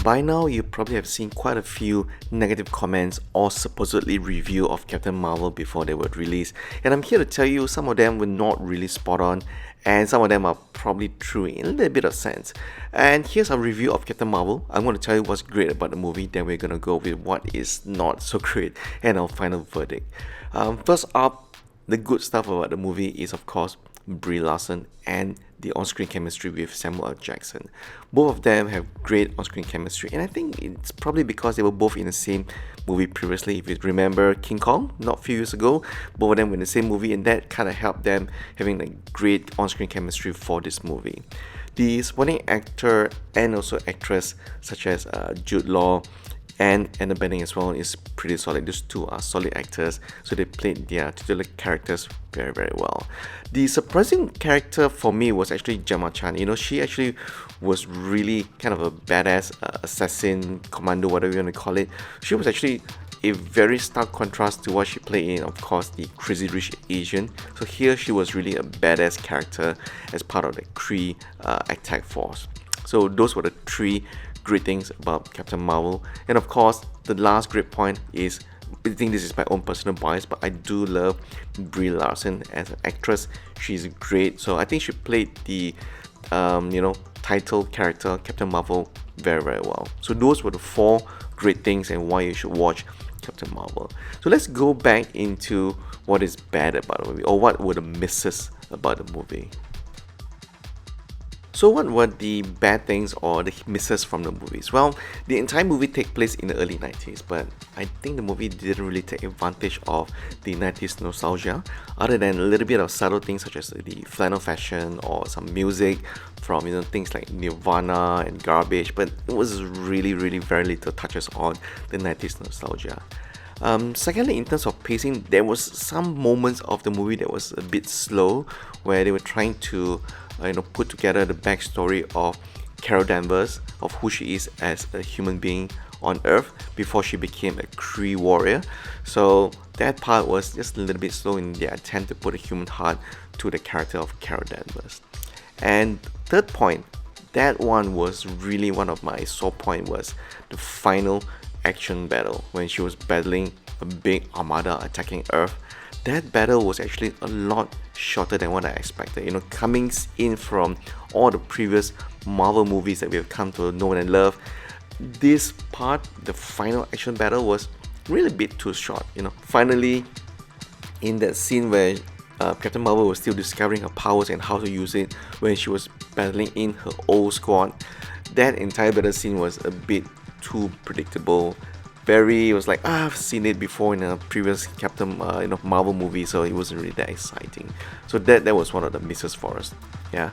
By now, you probably have seen quite a few negative comments or supposedly review of Captain Marvel before they were released, and I'm here to tell you some of them were not really spot on, and some of them are probably true in a little bit of sense. And here's a review of Captain Marvel. I'm going to tell you what's great about the movie, then we're going to go with what is not so great, and our final verdict. First up, the good stuff about the movie is, of course, Brie Larson and the on-screen chemistry with Samuel L. Jackson. Both of them have great on-screen chemistry, and I think it's probably because they were both in the same movie previously. If you remember King Kong, not a few years ago, both of them were in the same movie, and that kind of helped them having like great on-screen chemistry for this movie. The supporting actor and also actress such as Jude Law and Anna Bening as well is pretty solid. These two are solid actors, so they played their titular characters very, very well. The surprising character for me was actually Gemma Chan. She actually was really kind of a badass assassin, commando, whatever you want to call it. She was actually a very stark contrast to what she played in, of course, the Crazy Rich Asian. So here she was really a badass character as part of the Kree attack force. So those were the three great things about Captain Marvel. And of course, the last great point is, I think this is my own personal bias, but I do love Brie Larson as an actress. She's great. So I think she played the title character Captain Marvel very, very well. So those were the four great things and why you should watch Captain Marvel. So let's go back into what is bad about the movie, or what were the misses about the movie. So what were the bad things or the misses from the movies? Well, the entire movie takes place in the early 90s, but I think the movie didn't really take advantage of the 90s nostalgia, other than a little bit of subtle things such as the flannel fashion or some music from things like Nirvana and Garbage, but it was really, really very little touches on the 90s nostalgia. Secondly, in terms of pacing, there was some moments of the movie that was a bit slow, where they were trying to put together the backstory of Carol Danvers, of who she is as a human being on Earth before she became a Kree warrior. So that part was just a little bit slow in their attempt to put a human heart to the character of Carol Danvers. And third point, that one was really one of my sore point, was the final action battle when she was battling a big armada attacking Earth. That battle was actually a lot shorter than what I expected. Coming in from all the previous Marvel movies that we have come to know and love, this part, the final action battle, was really a bit too short. Finally, in that scene where Captain Marvel was still discovering her powers and how to use it when she was battling in her old squad, that entire battle scene was a bit too predictable. It was like, I've seen it before in a previous Captain Marvel movie, so it wasn't really that exciting. So that was one of the misses for us. Yeah.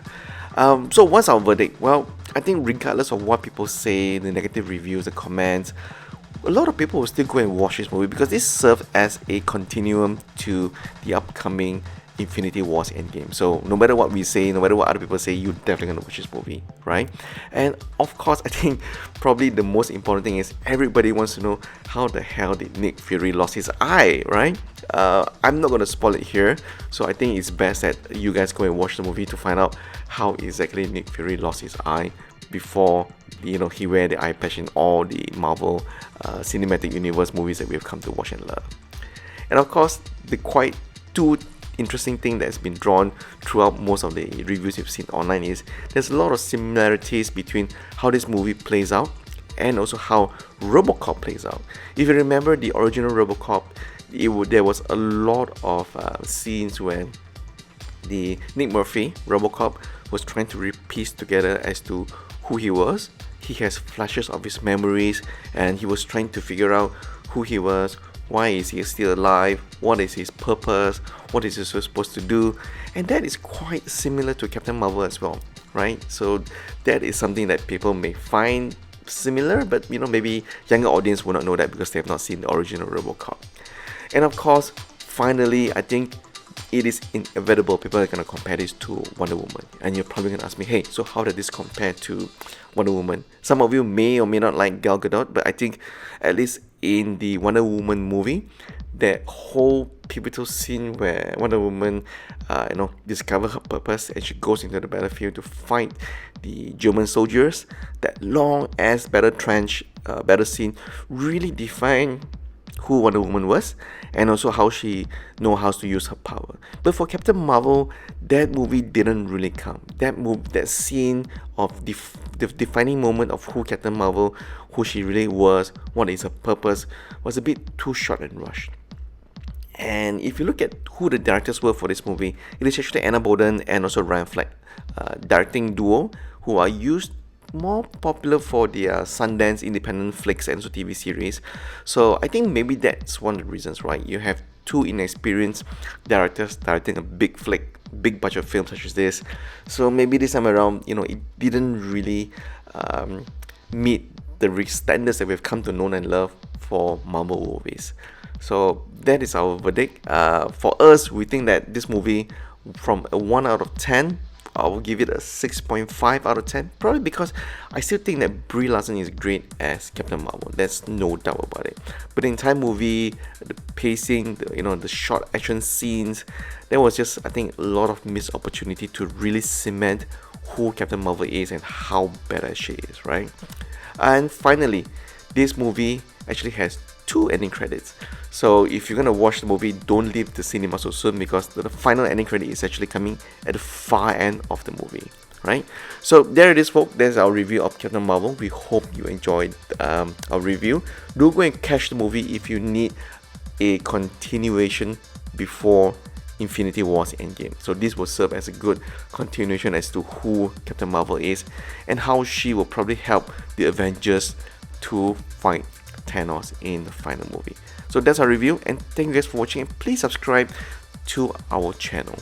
So what's our verdict? Well, I think regardless of what people say, the negative reviews, the comments, a lot of people will still go and watch this movie because this serves as a continuum to the upcoming Infinity Wars Endgame. So no matter what we say, no matter what other people say, you're definitely gonna watch this movie, right? And of course, I think probably the most important thing is everybody wants to know how the hell did Nick Fury lost his eye, right? I'm not gonna spoil it here, so I think it's best that you guys go and watch the movie to find out how exactly Nick Fury lost his eye before he wear the eye patch in all the Marvel Cinematic Universe movies that we've come to watch and love. And of course, the quite two interesting thing that's been drawn throughout most of the reviews you've seen online is there's a lot of similarities between how this movie plays out and also how RoboCop plays out. If you remember the original RoboCop, there was a lot of scenes where the Nick Murphy, RoboCop, was trying to piece together as to who he was. He has flashes of his memories and he was trying to figure out who he was, why is he still alive, what is his purpose, what is he supposed to do. And that is quite similar to Captain Marvel as well, right? So that is something that people may find similar, but maybe younger audience will not know that because they have not seen the original RoboCop. And of course, finally, I think it is inevitable people are going to compare this to Wonder Woman. And you're probably going to ask me, hey, so how does this compare to Wonder Woman? Some of you may or may not like Gal Gadot, but I think at least in the Wonder Woman movie, that whole pivotal scene where Wonder Woman discovers her purpose and she goes into the battlefield to fight the German soldiers. That long ass battle scene really defined who Wonder Woman was, and also how she know how to use her power. But for Captain Marvel, that movie didn't really count. That scene of the defining moment of who Captain Marvel, who she really was, what is her purpose, was a bit too short and rushed. And if you look at who the directors were for this movie, it is actually Anna Boden and also Ryan Fleck, directing duo who are used more popular for their Sundance independent flicks and also TV series. So I think maybe that's one of the reasons, right? You have two inexperienced directors directing a big flick, big budget film such as this. So maybe this time around, it didn't really meet the standards that we've come to know and love for Marvel movies. So that is our verdict. For us, we think that this movie, from a 1 out of 10, I will give it a 6.5 out of 10. Probably because I still think that Brie Larson is great as Captain Marvel. There's no doubt about it. But the entire movie, the pacing, the short action scenes, there was just, I think, a lot of missed opportunity to really cement who Captain Marvel is and how badass she is, right? And finally, this movie actually has 2 ending credits. So if you're gonna watch the movie, don't leave the cinema so soon, because the final ending credit is actually coming at the far end of the movie, right? So there it is, folks. There's our review of Captain Marvel. We hope you enjoyed our review. Do go and catch the movie if you need a continuation before Infinity War's Endgame. So this will serve as a good continuation as to who Captain Marvel is and how she will probably help the Avengers to fight Thanos in the final movie. So that's our review, and thank you guys for watching, and please subscribe to our channel.